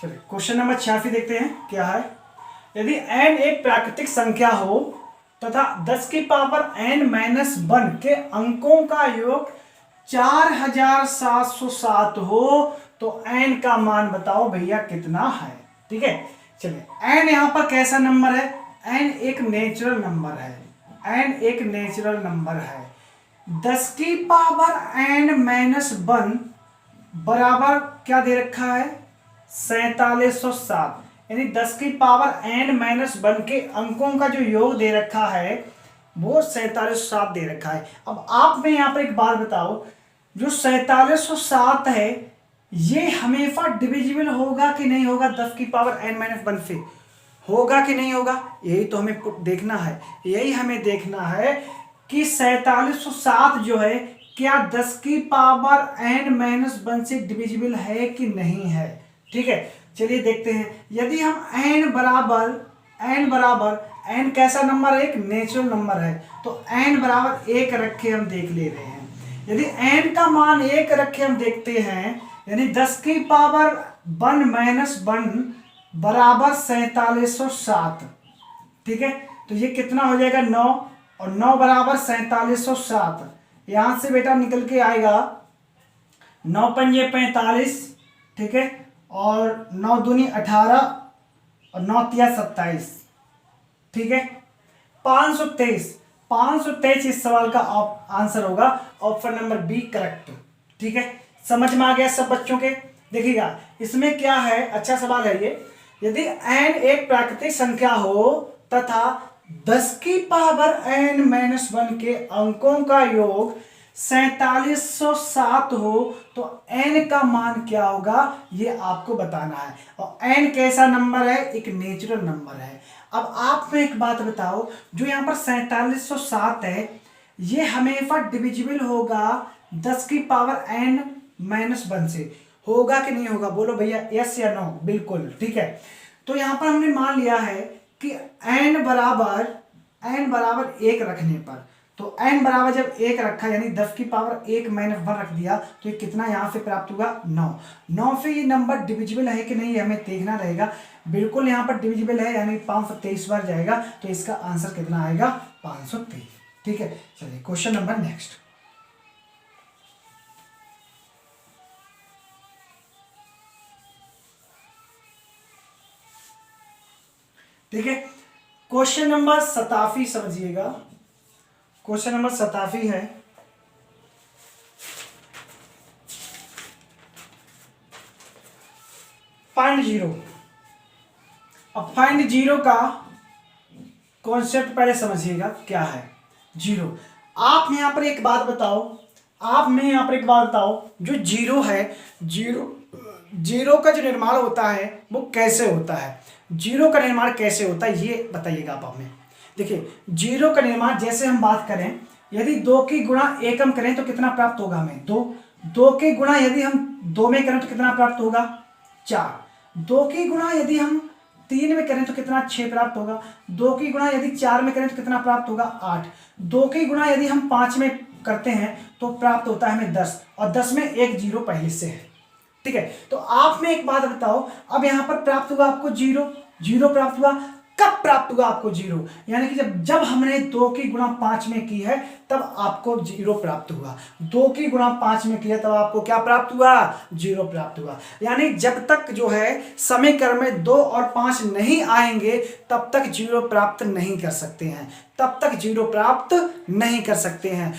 चलिए question number 86 देखते हैं क्या है। यदि n एक प्राकृतिक संख्या हो तथा 10 की पावर n-1 के अंकों का योग 4707 हो तो n का मान बताओ भैया कितना है। ठीक है, चलिए n यहां पर कैसा नंबर है, n एक नेचुरल नंबर है, n एक नेचुरल नंबर है। 10 की पावर n-1 बराबर क्या दे रखा है 4707, यानी 10 की पावर n-1 के अंकों का जो योग दे रखा है वो 4707 दे रखा है। अब आप में यहां पर एक बात बताओ, जो 4707 है ये हमेशा डिविजिबल होगा कि नहीं होगा 10 की पावर n-1 से, होगा कि नहीं होगा, यही तो हमें देखना है। यही हमें देखना है कि 4707 जो है क्या 10 की पावर n-1 से डिविजिबल है कि नहीं है। ठीक है, चलिए देखते हैं। यदि हम n बराबर n कैसा नंबर है, एक नेचुरल नंबर है, तो n बराबर 1 रखे हम देख ले रहे हैं। यदि n का मान 1 रखे हम देखते हैं, यानी 10 की पावर 1-1 बराबर 4707। ठीक है, तो ये कितना हो जाएगा 9, और 9 बराबर 4707। यहां से बेटा निकल के आएगा 9 पंजे 45, ठीक है, और 9 दूनी 18 और 9 तिया 27। ठीक है, 523 इस सवाल का आंसर होगा, ऑप्शन नंबर बी करेक्ट। ठीक है, समझ में आ गया सब बच्चों के। देखिएगा इसमें क्या है, अच्छा सवाल है ये। यदि n एक प्राकृतिक संख्या हो तथा 10 की पावर n-1 के अंकों का योग 4707 हो तो n का मान क्या होगा ये आपको बताना है। और n कैसा नंबर है, एक नेचुरल नंबर है। अब आप में एक बात बताओ, जो यहाँ पर 4707 है ये हमेशा डिविजिबल होगा 10 की पावर n-1 से, होगा कि नहीं होगा, बोलो भैया यस या नो। बिल्कुल ठीक है, तो यहां पर हमने मान लिया है कि n बराबर 1 रखने पर, तो n बराबर जब 1 रखा यानी 10 की पावर 1-1 रख दिया तो ये कितना यहां से प्राप्त होगा 9 से ये नंबर डिविजिबल है कि नहीं हमें देखना रहेगा। बिल्कुल यहां पर डिविजिबल है, यानी 523 बार जाएगा, तो इसका आंसर कितना आएगा 523। ठीक है, चलिए क्वेश्चन नंबर नेक्स्ट। ठीक है, क्वेश्चन नंबर 87 समझिएगा। क्वेश्चन नंबर 87 है, फाइंड जीरो। अब फाइंड जीरो का कॉन्सेप्ट पहले समझिएगा क्या है जीरो। आप में यहां पर एक बात बताओ, जो जीरो है, जीरो का जो निर्माण होता है वो कैसे होता है, जीरो का निर्माण कैसे होता है ये बताइएगा आप हमें। देखिए जीरो का निर्माण जैसे हम बात करें, यदि 2 की गुणा 1 हम करें तो कितना प्राप्त होगा हमें 2 की गुणा यदि हम 2 में करें तो कितना प्राप्त होगा 4, 2 की गुणा यदि हम 3 में करें तो कितना 6 प्राप्त होगा, 2 की गुणा यदि 4 में करें तो कितना प्राप्त होगा 8, 2 की गुणा यदि हम 5 में करते हैं तो प्राप्त होता है हमें 10, और 10 में एक जीरो पहले से है। ठीक है, तो आप में एक बात बताओ, अब यहां पर प्राप्त हुआ आपको जीरो प्राप्त हुआ, कब प्राप्त हुआ आपको जीरो, यानी कि जब हमने 2 की गुणा 5 में की है तब आपको जीरो प्राप्त हुआ। 2 की गुणा 5 में किया तब आपको क्या प्राप्त हुआ, जीरो प्राप्त हुआ। यानी जब तक जो है समीकरण में 2 और 5 नहीं आएंगे तब तक जीरो प्राप्त नहीं कर सकते हैं,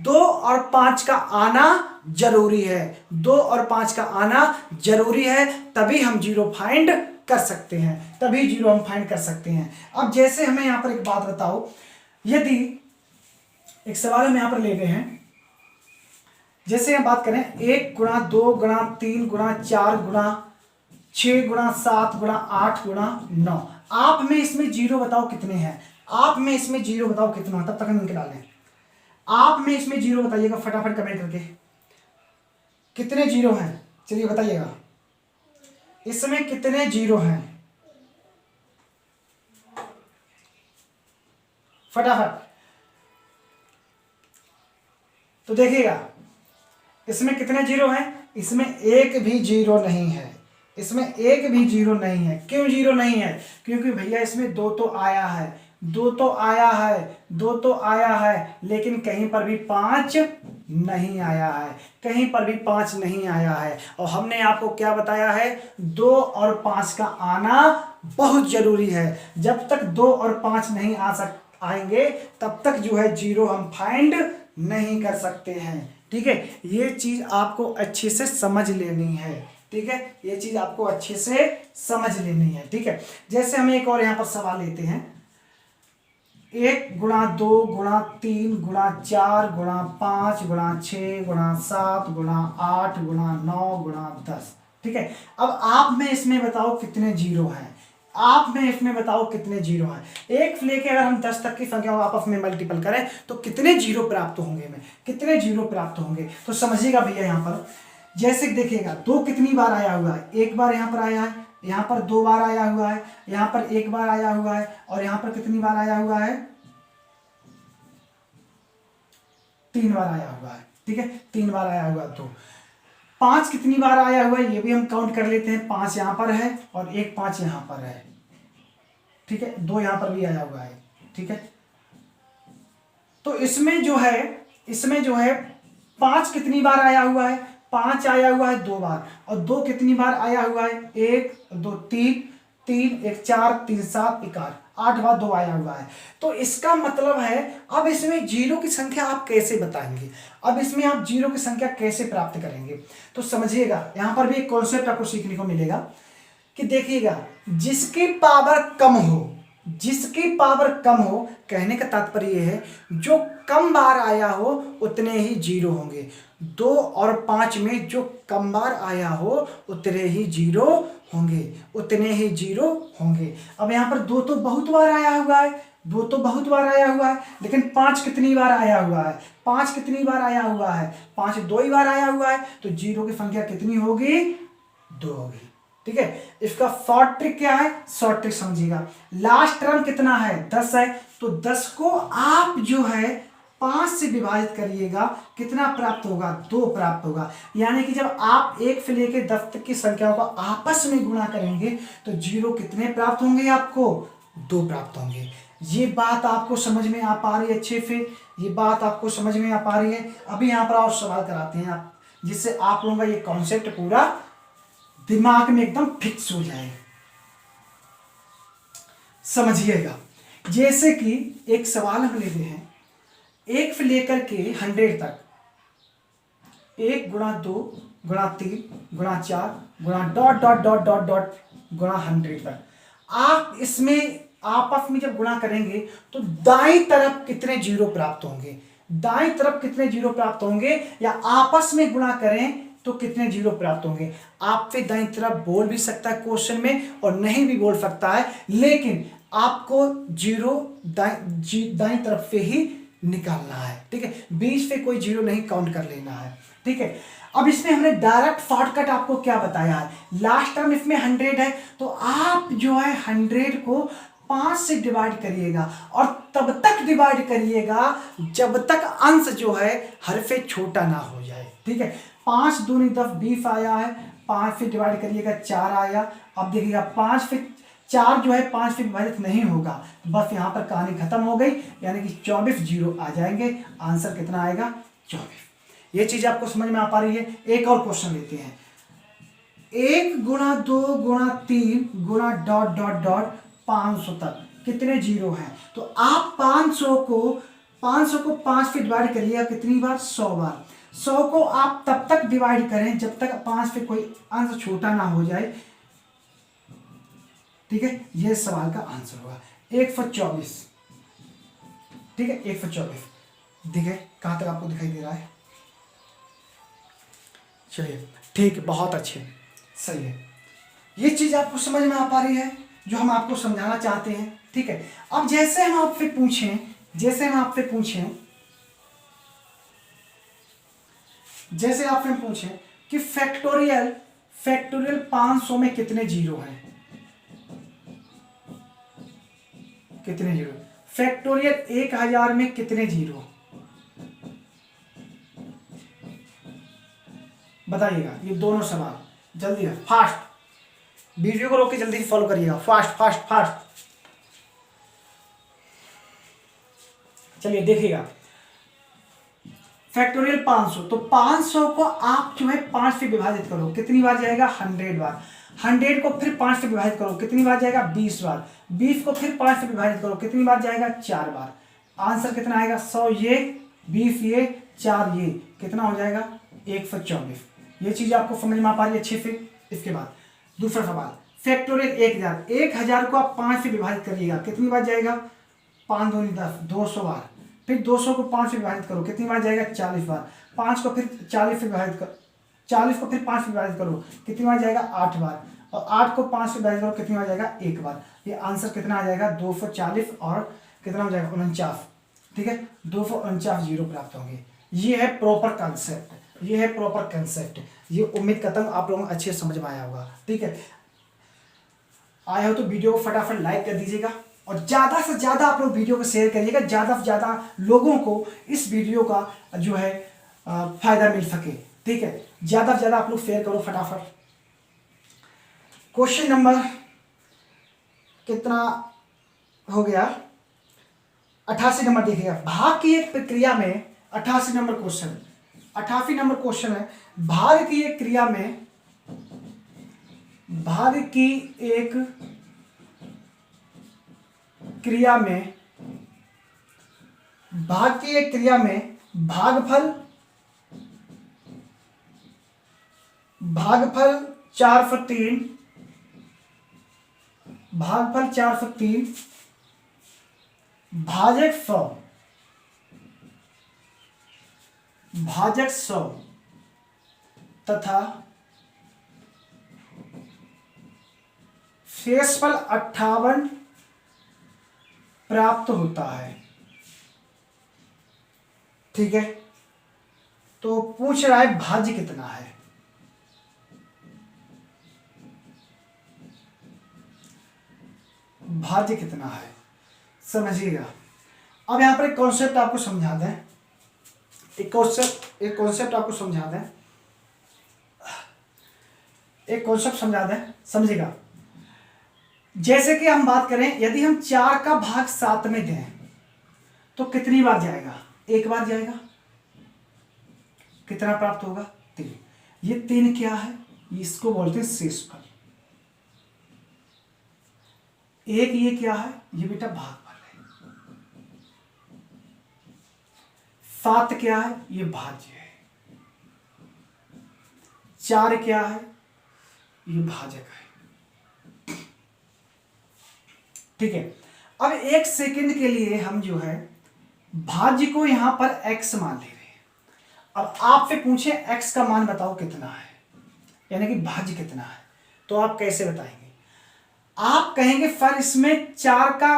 2 और 5 का आना जरूरी है, 2 और 5 का आना जरूरी है, तभी हम जीरो फाइंड कर सकते हैं, अब जैसे हमें यहां पर एक बात बताओ, यदि एक सवाल हम यहां पर ले गए हैं, जैसे हम बात करें 1 गुणा 2 गुणा 3 गुणा 4 गुणा 6 गुणा 7 गुणा 8 गुणा 9, आप में इसमें जीरो बताओ कितने हैं, तब तक हम निकाल लें। आप में इसमें जीरो बताइएगा फटाफट कमेंट करके, कितने जीरो हैं, चलिए बताइएगा इसमें कितने जीरो हैं फटाफट। तो देखिएगा इसमें कितने जीरो हैं, इसमें एक भी जीरो नहीं है, इसमें एक भी जीरो नहीं है। क्यों जीरो नहीं है? क्योंकि भैया इसमें दो तो आया है, दो तो आया है, दो तो आया है, लेकिन कहीं पर भी 5 नहीं आया है, कहीं पर भी 5 नहीं आया है। और हमने आपको क्या बताया है, 2 और 5 का आना बहुत जरूरी है। जब तक 2 और 5 नहीं आएंगे तब तक जो है जीरो हम फाइंड नहीं कर सकते हैं। ठीक है, ये चीज आपको अच्छे से समझ लेनी है। ठीक है, ये चीज आपको अच्छे से समझ लेनी है। ठीक है, जैसे हम एक और यहां पर सवाल लेते हैं, 1 गुणा 2 गुणा 3 गुणा 4 गुणा 5 गुणा 6 गुणा 7 गुणा 8 गुणा 9 गुणा 10। ठीक है, अब आप में इसमें बताओ कितने जीरो हैं, आप में इसमें बताओ कितने जीरो हैं। एक से लेके अगर हम 10 तक की संख्या को आपस में मल्टीपल करें तो कितने जीरो प्राप्त होंगे, में कितने जीरो प्राप्त होंगे। तो समझिएगा भैया, यहां पर जैसे देखिएगा 2 कितनी बार आया हुआ है, एक बार यहां पर आया है, यहां पर 2 बार आया हुआ है, यहां पर 1 बार आया हुआ है, और यहां पर कितनी बार आया हुआ है, 3 बार आया हुआ है। ठीक है, 3 बार आया हुआ है। तो 5 कितनी बार आया हुआ है ये भी हम काउंट कर लेते हैं। 5 यहां पर है और 1 5 यहां पर है। ठीक है, 2 यहां पर भी आया हुआ है। ठीक है, तो इसमें जो है 5 कितनी बार आया हुआ है, 5 आया हुआ है 2 बार, और 2 कितनी बार आया हुआ है, 1 2 3 3 1 4 3 7 1 8 बार 2 आया हुआ है। तो इसका मतलब है अब इसमें जीरो की संख्या आप कैसे बताएंगे, अब इसमें आप जीरो की संख्या कैसे प्राप्त करेंगे। तो समझिएगा, यहां पर भी एक कॉन्सेप्ट आपको सीखने को मिलेगा कि देखिएगा, जिसकी पावर कम हो, जिसकी पावर कम हो, कहने का तात्पर्य यह है जो कम बार आया हो उतने ही जीरो होंगे। 2 और 5 में जो कम बार आया हो उतने ही जीरो होंगे, उतने ही जीरो होंगे। अब यहां पर 2 तो बहुत बार आया हुआ है, 2 तो बहुत बार आया हुआ है, लेकिन 5 कितनी बार आया हुआ है, 5 कितनी बार आया हुआ है, 5 2 ही बार आया हुआ है। तो जीरो की संख्या कितनी होगी, 2 होगी। ठीक है, इसका शॉर्ट ट्रिक क्या है, शॉर्ट ट्रिक समझिएगा। लास्ट टर्म कितना है, 10 है, तो 10 को आप जो है 5 से विभाजित करिएगा, कितना प्राप्त होगा, 2 प्राप्त होगा। यानी कि जब आप 1 से लेकर 10 तक की संख्याओं को आपस में गुणा करेंगे तो जीरो कितने प्राप्त होंगे, आपको 2 प्राप्त होंगे। ये बात आपको समझ में आ पा रही है अच्छे से, ये बात आपको समझ में आ पा रही है। अभी यहां पर और सवाल कराते हैं आप, जिससे आप लोगों का ये कॉन्सेप्ट पूरा दिमाग में एकदम फिक्स हो जाए। समझिएगा, जैसे कि एक सवाल हम लेते हैं, 1 से लेकर के 100 तक, 1 गुणा 2 गुणा 3 गुणा 4 गुणा dot dot dot dot dot गुणा 100 तक। आप इसमें आपस में जब गुणा करेंगे तो दाईं तरफ कितने जीरो प्राप्त होंगे, दाईं तरफ कितने जीरो प्राप्त होंगे, या आपस में गुणा करें तो कितने जीरो प्राप्त होंगे। आपसे दाईं तरफ बोल भी सकता है क्वेश्चन में और नहीं भी बोल सकता है, लेकिन आपको जीरो दाईं तरफ से ही निकालना है। ठीक है, बीच पे कोई जीरो नहीं काउंट कर लेना है। ठीक है, अब इसमें हमने डायरेक्ट शॉर्टकट आपको क्या बताया है, लास्ट टर्म इसमें 100 है, तो आप जो है 100 को 5 से डिवाइड करिएगा, और तब तक डिवाइड करिएगा जब तक अंश जो है हर से छोटा ना हो जाए। ठीक है, 5 दूनी 10 20 आया है, 5 से डिवाइड करिएगा 4 आया। अब देखिएगा 5 से 4 जो है 5 से विभाजित नहीं होगा, बस यहाँ पर कहानी खत्म हो गई, यानी कि 24 जीरो आ जाएंगे। आंसर कितना आएगा, 24। ये चीज आपको समझ में आ पा रही है। एक और क्वेश्चन लेते हैं, 1 गुणा 2 गुणा 3 गुणा डॉट डॉट डॉट 500 तक कितने जीरो हैं। तो आप 500 को 5 से डिवाइड करिएगा कितनी बार, 100 बार। 100 को आप तब तक डिवाइड करें जब तक 5 से कोई अंश छोटा ना हो जाए। ठीक है, ये सवाल का आंसर होगा 124। ठीक है, 124। देखिए कहां तक आपको दिखाई दे रहा है, चलिए ठीक है, बहुत अच्छे, सही है। ये चीज आपको समझ में आ पा रही है जो हम आपको समझाना चाहते हैं। ठीक है, अब जैसे हम आपसे पूछें कि फैक्टोरियल 500 में कितने जीरो हैं, कितने जीरो, फैक्टोरियल 1000 में कितने जीरो, बताइएगा। ये दोनों सवाल जल्दी है, फास्ट। वीडियो को रोक के जल्दी फॉलो करिएगा, फास्ट फास्ट फास्ट। चलिए देखिएगा, फैक्टोरियल 500, तो 500 को आप जो है 5 से विभाजित करो, कितनी बार जाएगा? 100 बार। 100 को फिर 5 से विभाजित करो, कितनी बार जाएगा? 20 बार। 20 को फिर 5 से विभाजित करो, कितनी बार जाएगा? 4 बार। आंसर कितना आएगा? 100 ये, 20 ये, 4 ये, कितना हो जाएगा? 124। ये चीज आपको समझ में आ पा रही है अच्छे से? इसके बाद दूसरा सवाल, फैक्टोरियल 1000, 1000 को आप 5 से विभाजित करिएगा, कितनी बार जाएगा? 5 दूनी 10, 200 बार। फिर 200 को 5 से विभाजित करो, कितनी बार जाएगा? 40 बार। 5 को फिर 40 से विभाजित करो, 40 को फिर 5 से विभाजित करो, कितनी बार जाएगा? 8 बार। और 8 को 5 से विभाजित करो, कितनी बार जाएगा? 1 बार। ये आंसर कितना आ जाएगा? 240 और कितना हो जाएगा? 49। ठीक है, 249 जीरो प्राप्त होंगे। ये है प्रॉपर कॉन्सेप्ट, ये है प्रॉपर कंसेप्ट। ये उम्मीद करता हूँ आप लोगों को अच्छे समझ में आया होगा। ठीक है, आया हो तो वीडियो को फटाफट लाइक कर दीजिएगा और ज़्यादा से ज़्यादा आप लोग वीडियो को शेयर करिएगा, ज़्यादा से ज़्यादा लोगों को इस वीडियो का जो है फायदा मिल सके। ठीक है, ज़्यादा से ज़्यादा आप लोग शेयर करो फटाफट। क्वेश्चन नंबर कितना हो गया? 88 नंबर देखिएगा, भाग की एक प्रक्रिया में 88 नंबर क्वेश्चन, 88 नंबर क्वेश्चन है, भाग की एक क्रिया में, भाग की एक क्रिया में, भाग की एक क्रिया में भागफल 4/3, भागफल 4/3 भाजक 100, भाजक 100 तथा शेषफल 58 प्राप्त होता है। ठीक है, तो पूछ रहा है भाज्य कितना है। भाज्य कितना है समझिएगा। अब यहां पर एक कॉन्सेप्ट आपको समझा दें, एक कॉन्सेप्ट आपको समझा दें, एक कॉन्सेप्ट समझा दें, समझिएगा। जैसे कि हम बात करें, यदि हम 4 का भाग 7 में दें तो कितनी बार जाएगा? 1 बार जाएगा। कितना प्राप्त होगा? 3। ये 3 क्या है? इसको बोलते हैं शेषफल। 1 ये क्या है? ये बेटा भागफल है। 7 क्या है? ये भाज्य है। 4 क्या है? ये भाजक है। ठीक है, अब 1 सेकंड के लिए हम जो है भाज्य को यहां पर x मान ले रहे हैं। अब आपसे पूछे x का मान बताओ कितना है, यानी कि भाज्य कितना है, तो आप कैसे बताएंगे? आप कहेंगे सर इसमें 4 का,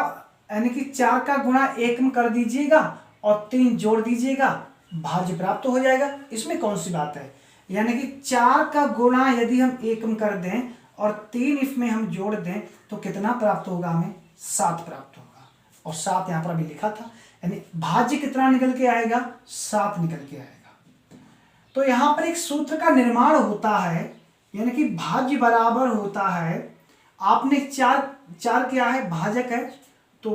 यानी कि 4 का गुणा 1 में कर दीजिएगा और 3 जोड़ दीजिएगा, भाज्य प्राप्त हो जाएगा। इसमें कौन सी बात है? यानी कि 4 का गुणा यदि हम 1 में कर दें और 3 इसमें हम जोड़ दें तो कितना प्राप्त होगा? हमें 7 प्राप्त होगा। और 7 यहां पर अभी लिखा था, यानी भाज्य कितना निकल के आएगा? 7 निकल के आएगा। तो यहां पर एक सूत्र का निर्माण होता है, यानी कि भाज्य बराबर होता है, आपने 4 क्या है? भाजक है, तो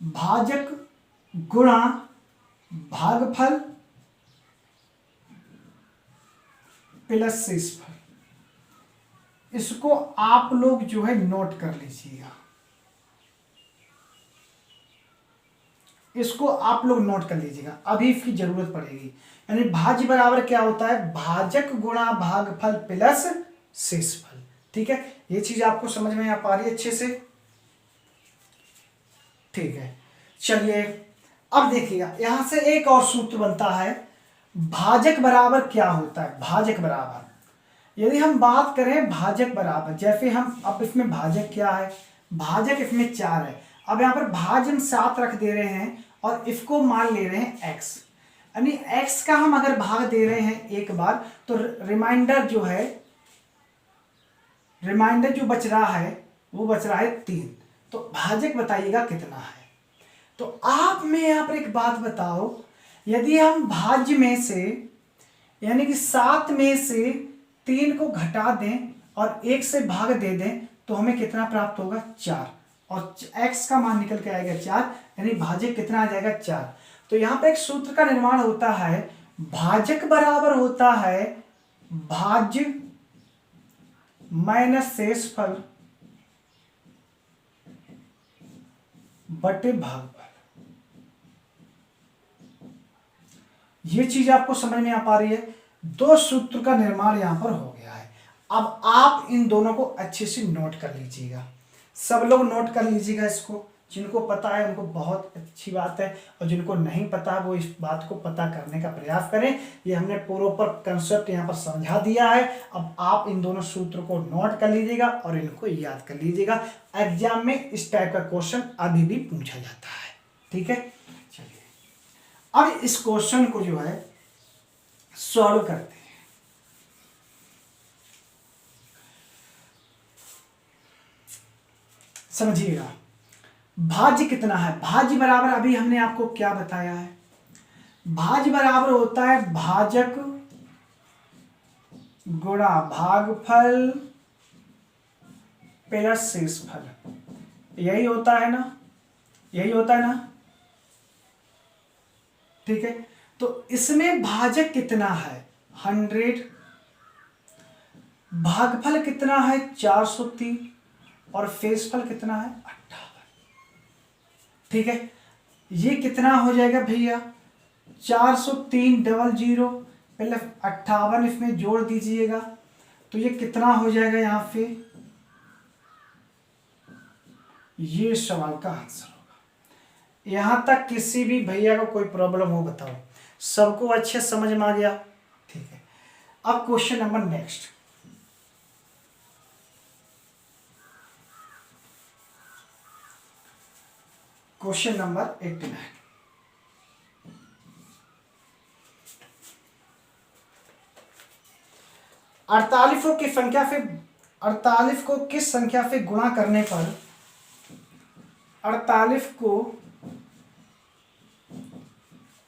भाजक गुणा भागफल प्लस शेषफल। इसको आप लोग जो है नोट कर लीजिएगा, इसको आप लोग नोट कर लीजिएगा, अभी इसकी जरूरत पड़ेगी। यानी भाज्य बराबर क्या होता है? भाजक गुणा भागफल प्लस शेषफल। ठीक है, ये चीज आपको समझ में आ पा रही है अच्छे से? ठीक है, चलिए अब देखिएगा, यहां से एक और सूत्र बनता है, भाजक बराबर क्या होता है? भाजक बराबर, यदि हम बात करें भाजक बराबर, जैसे हम, अब इसमें भाजक क्या है? भाजक इसमें 4 है। अब यहां पर भाज्य हम 7 रख दे रहे हैं और इसको मान ले रहे हैं x, यानी x का हम अगर भाग दे रहे हैं 1 बार तो रिमाइंडर जो है, रिमाइंडर जो बच रहा है वो बच रहा है 3। तो भाजक बताइएगा कितना है? तो आप में यहां पर एक बात बताओ, यदि हम भाज्य में से, यानी कि 7 में से 3 को घटा दें और 1 से भाग दे दें तो हमें कितना प्राप्त होगा 4, और x का मान निकल के आएगा 4, यानी भाजक कितना आ जाएगा 4। तो यहाँ पे एक सूत्र का निर्माण होता है, भाजक बराबर होता है भाज्य माइनस शेषफल बटे भागफल। ये चीज आपको समझ में आ पा रही है? दो सूत्र का निर्माण यहां पर हो गया है। अब आप इन दोनों को अच्छे से नोट कर लीजिएगा, सब लोग नोट कर लीजिएगा इसको। जिनको पता है उनको बहुत अच्छी बात है, और जिनको नहीं पता वो इस बात को पता करने का प्रयास करें। ये हमने प्रॉपर कंसेप्ट यहाँ पर समझा दिया है। अब आप इन दोनों सूत्र को नोट कर लीजिएगा और इनको याद कर लीजिएगा। एग्जाम में इस टाइप का क्वेश्चन अभी भी पूछा जाता है, ठीक है। चलिए अब इस क्वेश्चन को जो है सॉल्व करते हैं। समझिएगा, भाज्य कितना है? भाज्य बराबर अभी हमने आपको क्या बताया है, भाज्य बराबर होता है भाजक गुणा भागफल प्लस शेषफल। यही होता है ना, यही होता है ना, ठीक है। तो इसमें भाजक कितना है 100, भागफल कितना है 403, और शेषफल कितना है 58, ठीक है। ये कितना हो जाएगा भैया 403 डबल 0 पहले 58 इसमें जोड़ दीजिएगा, तो ये कितना हो जाएगा यहां पे, ये सवाल का आंसर होगा। यहां तक किसी भी भैया को कोई प्रॉब्लम हो बताओ? सबको अच्छे समझ में आ गया, ठीक है। अब question number next, question number 89। अड़तालीस को किस संख्या से गुणा करने पर 48 को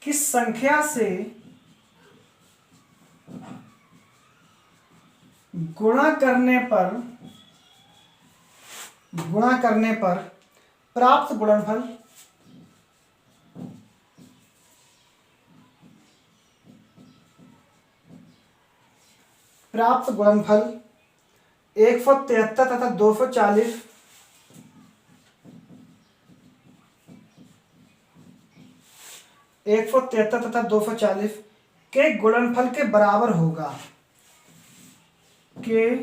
किस संख्या से गुणा करने पर प्राप्त गुणनफल प्राप्त गुणनफल 173 तथा 240 173 तथा 240 के गुणनफल के बराबर होगा, के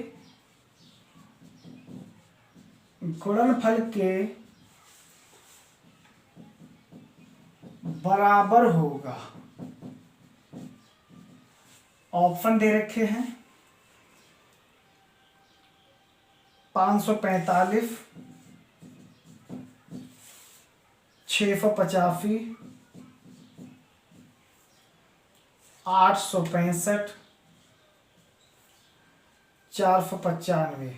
गुणनफल के बराबर होगा। ऑप्शन दे रखे हैं 545, 685, 865, 495,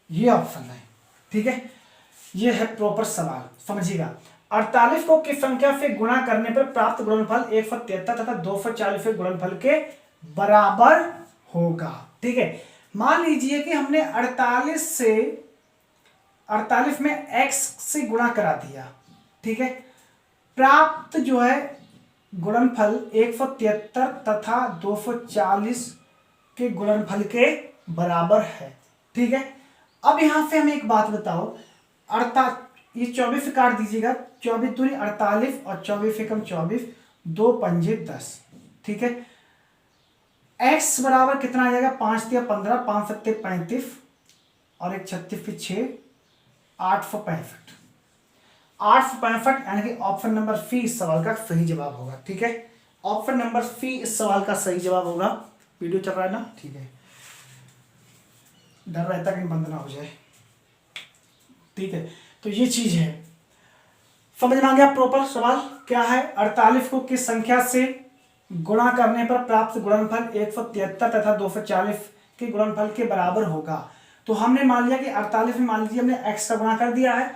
ये ऑप्शन है, ठीक है। ये है प्रॉपर सवाल, समझिएगा। 48 को किस संख्या से गुणा करने पर प्राप्त गुणनफल 173 तथा 240 के गुणनफल के बराबर होगा, ठीक है। मान लीजिए कि हमने 48 में x से गुणा करा दिया, ठीक है। प्राप्त जो है गुणनफल 173 तथा 240 के गुणनफल के बराबर है, ठीक है। अब यहां से हमें एक बात बताओ, ये 24 काट दीजिएगा, 24 दूनी 48 और 24 एकम 24, 2 पंजे 10, ठीक है। x बराबर कितना आ जाएगा 5 तिया 15, 5 सत्ते 35 और 1 36 फिर 6, 865, 865 यानी कि ऑप्शन नंबर सी इस सवाल का सही जवाब होगा, ठीक है। ऑप्शन नंबर सी इस सवाल का सही जवाब होगा। वीडियो चल रहा है ना, ठीक है, डर रहता कहीं बंद ना हो जाए, ठीक है। तो ये चीज है, समझ में आ गया प्रॉपर सवाल क्या है। 48 को किस संख्या से गुणा करने पर प्राप्त गुणनफल 173 तथा 240 के गुणनफल के बराबर होगा। तो हमने मान लिया कि 48 में मान लीजिए हमने x का गुणा कर दिया है,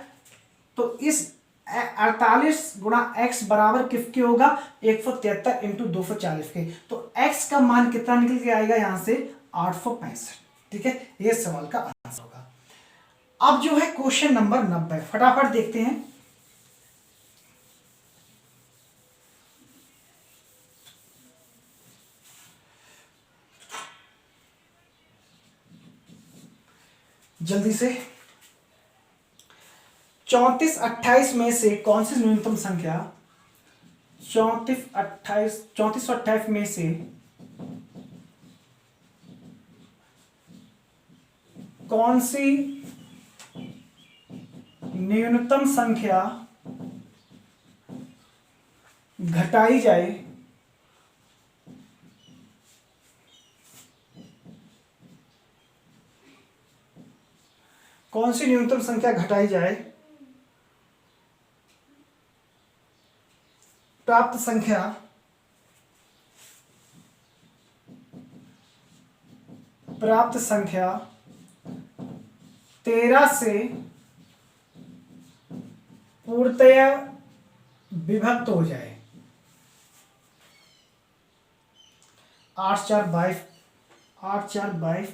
तो इस 48 गुणा x बराबर किसके होगा 173 इंटू 240 के। तो x का मान कितना निकल के आएगा यहां से 865। ठीक है, ये सवाल का आंसर होगा। अब जो है क्वेश्चन नंबर 90, फटाफट देखते हैं। जल्दी से 34 28 में से कौन सी न्यूनतम संख्या 34 28 में से कौन सी न्यूनतम संख्या घटाई जाए कौन सी न्यूनतम संख्या घटाई जाए प्राप्त संख्या 13 से पूर्णतया विभक्त हो जाए। 8 4 22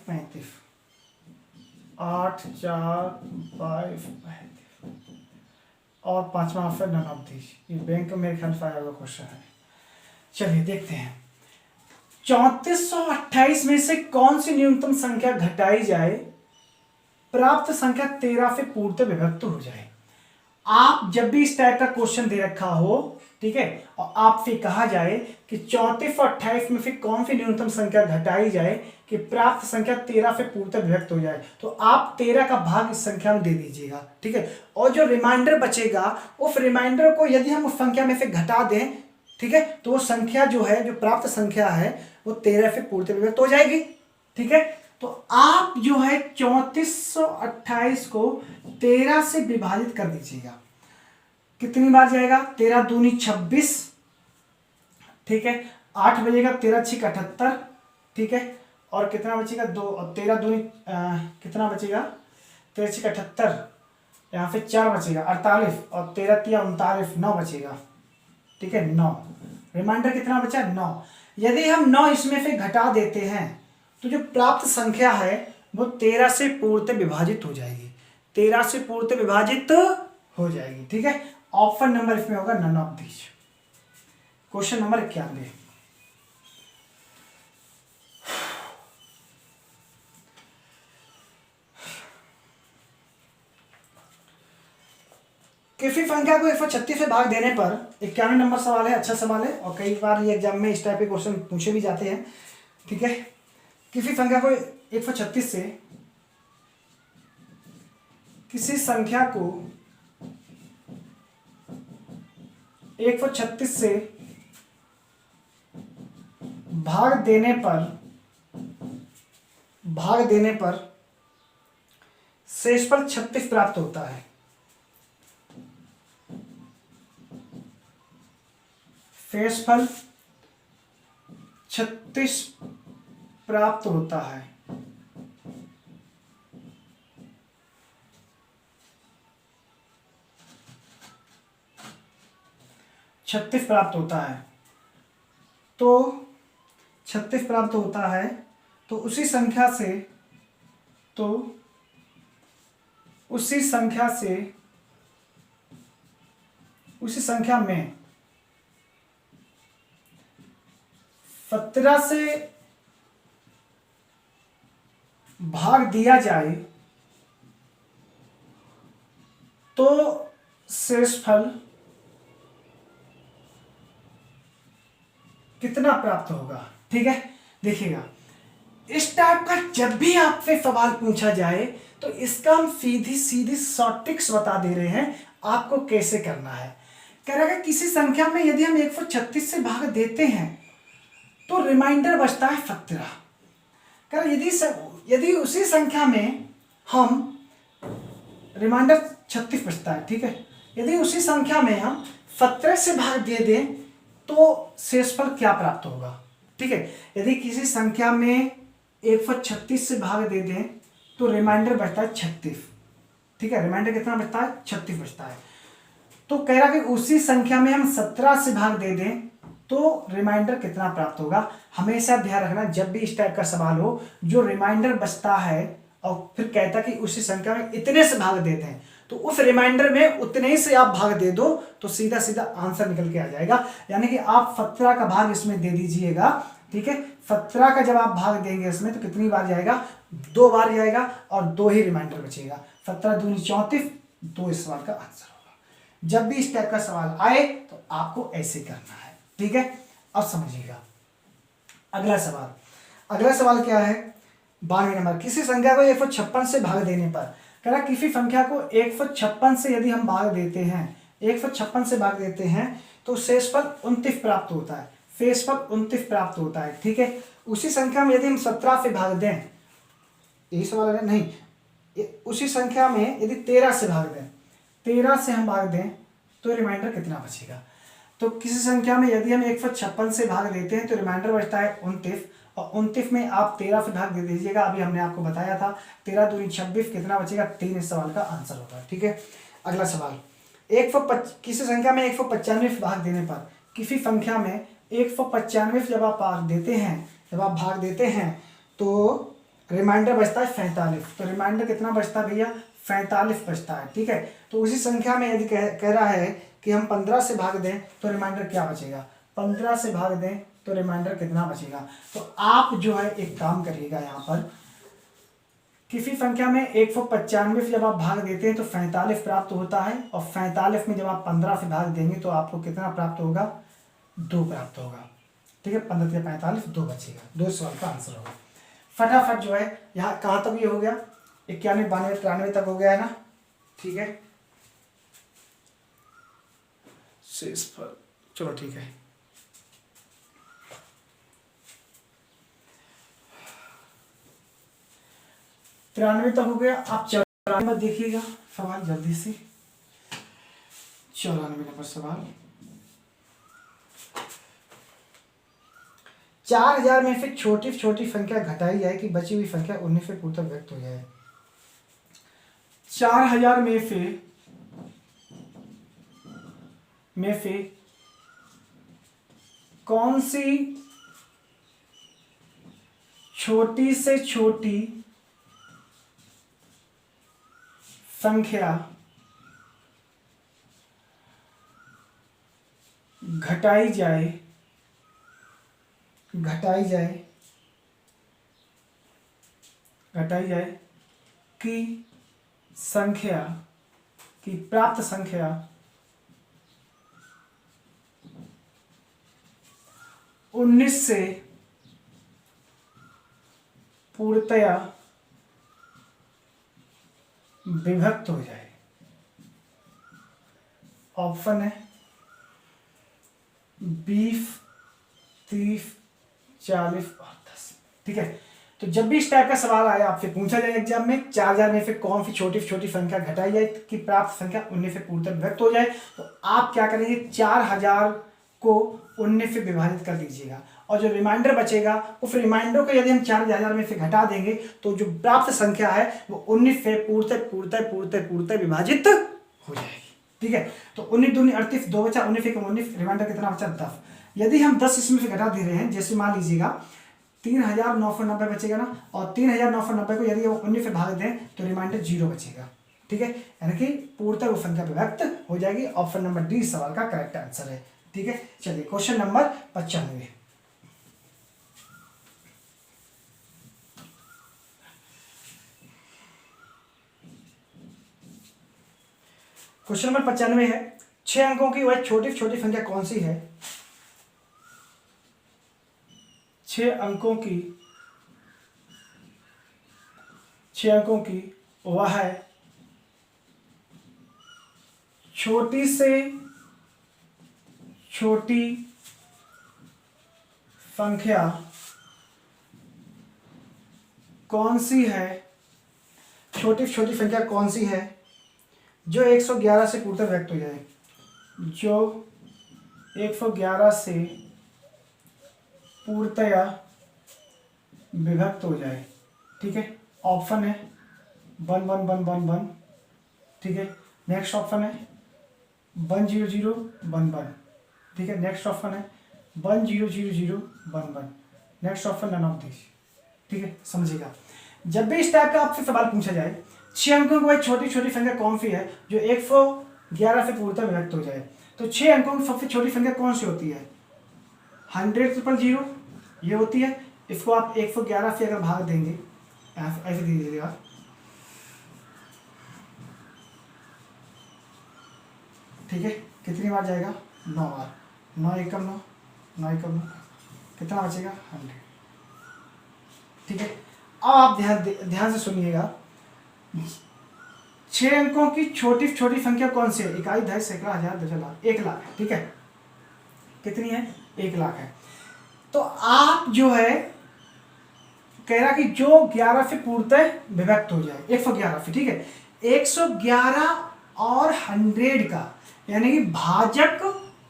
35 8 4 22 35 और पांचवा ऑप्शन नन ऑफ दीज। ये बैंक में मेरे ख्याल से आया हुआ क्वेश्चन है। चलिए देखते हैं 3428 में से कौन सी न्यूनतम संख्या घटाई जाए प्राप्त संख्या 13 से पूर्णतः विभक्त हो जाए। आप जब भी इस टाइप का क्वेश्चन दे रखा हो, ठीक है, और आपसे कहा जाए कि 34 और 28 में से कौन सी न्यूनतम संख्या घटाई जाए कि प्राप्त संख्या 13 से पूर्णतः विभक्त हो जाए, तो आप 13 का भाग इस संख्या में दे दीजिएगा। ठीक है, और जो रिमाइंडर बचेगा उस रिमाइंडर को यदि हम उस संख्या में से घटा दें, ठीक है, तो वो संख्या जो है, जो प्राप्त संख्या है, वो 13 से पूर्णतः विभक्त हो जाएगी। ठीक है, तो आप जो है 3428 को 13 से विभाजित कर दीजिएगा। कितनी बार जाएगा? 13 दूनी 26, ठीक है, 8 बजेगा, 13 6 78, ठीक है, और कितना बचेगा 2, और 13 दूनी कितना बचेगा 13 6 78, यहाँ पे 4 बचेगा 48, और 13 3 39, 9 बचेगा। ठीक है, 9 रिमाइंडर कितना बचा 9। यदि हम 9 इसमें से घटा देते हैं तो जो प्राप्त संख्या है वो 13 से पूर्णतः विभाजित हो जाएगी, 13 से पूर्णतः विभाजित हो जाएगी। ठीक है, ऑप्शन नंबर इसमें होगा none of these. Question number 91, किसी संख्या को 136 से भाग देने पर 91 नंबर सवाल है। अच्छा सवाल है और कई बार ये एग्जाम में इस टाइप के क्वेश्चन पूछे भी जाते हैं। ठीक है, किसी संख्या को 136 से किसी संख्या को 136 से भाग देने पर शेषफल 36 प्राप्त होता है। शेषफल 36 प्राप्त होता है। छत्तीस प्राप्त होता है, तो 36 प्राप्त होता है, तो उसी संख्या में 17 से भाग दिया जाए तो शेषफल कितना प्राप्त होगा। ठीक है, देखिएगा इस टाइप का जब भी आपसे सवाल पूछा जाए तो इसका हम सीधी शॉर्ट ट्रिक्स बता दे रहे हैं आपको कैसे करना है। कह रहा है किसी संख्या में यदि हम 136 से भाग देते हैं तो रिमाइंडर बचता है 17। कह रहा यदि उसी संख्या में हम रिमाइंडर 36 बचता है। ठीक है, यदि उसी संख्या में हम 17 से भाग दे दें तो शेषफल क्या प्राप्त होगा। ठीक है, यदि किसी संख्या में 136 से भाग दे दें तो रिमाइंडर बचता है 36। ठीक है, रिमाइंडर कितना बचता है 36 बचता है। तो कह रहा कि उसी संख्या में हम 17 से भाग दे दें तो रिमाइंडर कितना प्राप्त होगा। हमेशा ध्यान रखना, जब भी इस टाइप का सवाल हो, जो रिमाइंडर बचता है और फिर कहता कि उसी संख्या में इतने से भाग देते हैं, तो उस रिमाइंडर में उतने ही से आप भाग दे दो तो सीधा सीधा आंसर निकल के आ जाएगा। यानी कि आप 17 का भाग इसमें दे दीजिएगा, ठीक है। 17 का जब आप भाग देंगे इसमें तो कितनी बार जाएगा, 2 बार जाएगा और 2 ही रिमाइंडर बचेगा। 17 दूनी 34, 2 इस सवाल का आंसर होगा। जब भी इस टाइप का सवाल आए तो आपको ऐसे करना है, ठीक है। अब समझिएगा अगला सवाल। अगला सवाल क्या है, 92 नंबर। किसी संख्या को 156 से भाग देने पर, कह रहा किसी संख्या को 156 से यदि हम भाग देते हैं, 156 से भाग देते हैं तो शेषफल 29 प्राप्त होता है, शेषफल 29 प्राप्त होता है, ठीक है। उसी संख्या में यदि हम 17 से भाग दें, यही सवाल है नहीं, उसी संख्या में यदि 13 से भाग दें, 13 से हम भाग दें तो रिमाइंडर कितना बचेगा। तो किसी संख्या में यदि हम 156 से भाग देते हैं तो रिमाइंडर बचता है 29, और 29 में आप 13 से भाग दे दीजिएगा। अभी हमने आपको बताया था 13 दूनी 26, कितना बचेगा 3, इस सवाल का आंसर होगा, ठीक है। अगला सवाल, किसी संख्या में 195 से भाग देने पर, किसी संख्या में 195 जब आप भाग देते हैं, जब आप भाग देते हैं तो रिमाइंडर बचता है 45। तो रिमाइंडर कितना बचता है भैया, 45 बचता है, ठीक है। तो उसी संख्या में यदि कह रहा है कि हम 15 से भाग दें तो रिमाइंडर क्या बचेगा, 15 से भाग दें तो रिमाइंडर कितना बचेगा। तो आप जो है एक काम करिएगा, यहाँ पर किसी संख्या में 195 से जब आप भाग देते हैं तो 45 प्राप्त होता है, और 45 में जब आप 15 से भाग देंगे तो आपको कितना प्राप्त होगा, 2 प्राप्त होगा, ठीक है। 15 से 45, 2 बचेगा, 2 सवाल का आंसर होगा। फटाफट जो है यहाँ कहाँ तक ये हो गया, 91, 92, 93 तक हो गया है ना, ठीक है। चलो ठीक है, तिरानवे तक हो गया। आप 94 में देखिएगा सवाल जल्दी से। 94 नंबर सवाल, 4000 में से छोटी छोटी संख्या घटाई जाए कि बची हुई संख्या 19 से पूर्णतः व्यक्त हो जाए। 4000 में से कौन सी छोटी से छोटी संख्या घटाई जाए कि संख्या की प्राप्त संख्या 19 से पूर्णतया विभक्त हो जाए। ऑप्शन है 20, 30, 40 और 10, ठीक है। तो जब भी इस टाइप का सवाल आए आपसे पूछा जाए एग्जाम में, 4000 में से कौन सी छोटी छोटी संख्या घटाई जाए कि प्राप्त संख्या 19 से पूर्णतः विभक्त हो जाए, तो आप क्या करेंगे, 4000 को 19 से विभाजित कर दीजिएगा, और जो रिमाइंडर बचेगा उस रिमाइंडर को यदि हम 4000 में से घटा देंगे तो जो प्राप्त संख्या है वो 19 से पूर्णतः विभाजित हो जाएगी, ठीक है। तो 19 दूनी 38, 2 बचा, 19 से 19, रिमाइंडर कितना बचा 10। यदि हम 10 इसमें से घटा दे रहे हैं, जैसे मान लीजिएगा 3990 बचेगा ना, और 3990 को यदि 19 से भाग दें तो रिमाइंडर 0 बचेगा, ठीक है। यानी कि पूर्णतः वो संख्या विभक्त हो जाएगी। ऑप्शन नंबर डी सवाल का करेक्ट आंसर है, ठीक है। चलिए क्वेश्चन नंबर 95। क्वेश्चन नंबर 95 है, 6 अंकों की वह छोटी छोटी संख्या कौन सी है। 6 अंकों की वह है छोटी से छोटी संख्या कौन सी है, छोटी छोटी संख्या कौन सी है जो 111 से पूर्णतः व्यक्त हो जाए, जो 111 से पूर्णतया विभक्त हो जाए, ठीक है। ऑप्शन है 1111, ठीक है। नेक्स्ट ऑप्शन है 10011, ठीक है। नेक्स्ट ऑप्शन है 1000011। Next option none of this. ठीक है, समझिएगा। जब भी इस टाइप का आपसे सवाल पूछा जाए 6 अंकों की भाई छोटी छोटी संख्या कौन सी है जो 111 से पूर्णतः विभक्त हो जाए, तो 6 अंकों की सबसे छोटी संख्या कौन सी होती है? 100,000 ये होती है। इसको आप 111 से अगर भाग देंगे, ऐसे दीजिएगा, ठीक है, कितनी बार जाएगा? 9 बार। 9 एकम 9, 9 एकम 9, कितना बचेगा? 100। ठीक है, अब आप ध्यान से सुनिएगा। 6 अंकों की छोटी छोटी संख्या कौन सी है? इकाई, दशक, सैकड़ा, हजार, दशम, लाख, 1 लाख है। ठीक है, कितनी है? 1 लाख है। तो आप जो है कह रहा कि जो 11 से पूर्णतः विभक्त हो जाए 111 से, ठीक है, 111 और 100 का यानी कि भाजक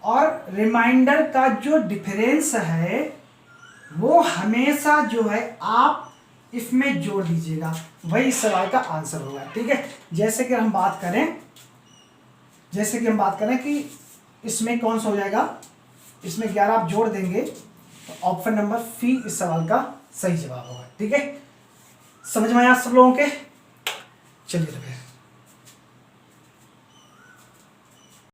और रिमाइंडर का जो डिफरेंस है वो हमेशा जो है आप इसमें जोड़ दीजिएगा, वही इस सवाल का आंसर होगा। ठीक है, जैसे कि हम बात करें कि इसमें कौन सा हो जाएगा, इसमें 11 आप जोड़ देंगे तो ऑप्शन नंबर सी इस सवाल का सही जवाब होगा। ठीक है, समझ में आया सब लोगों के? चलिए तो फिर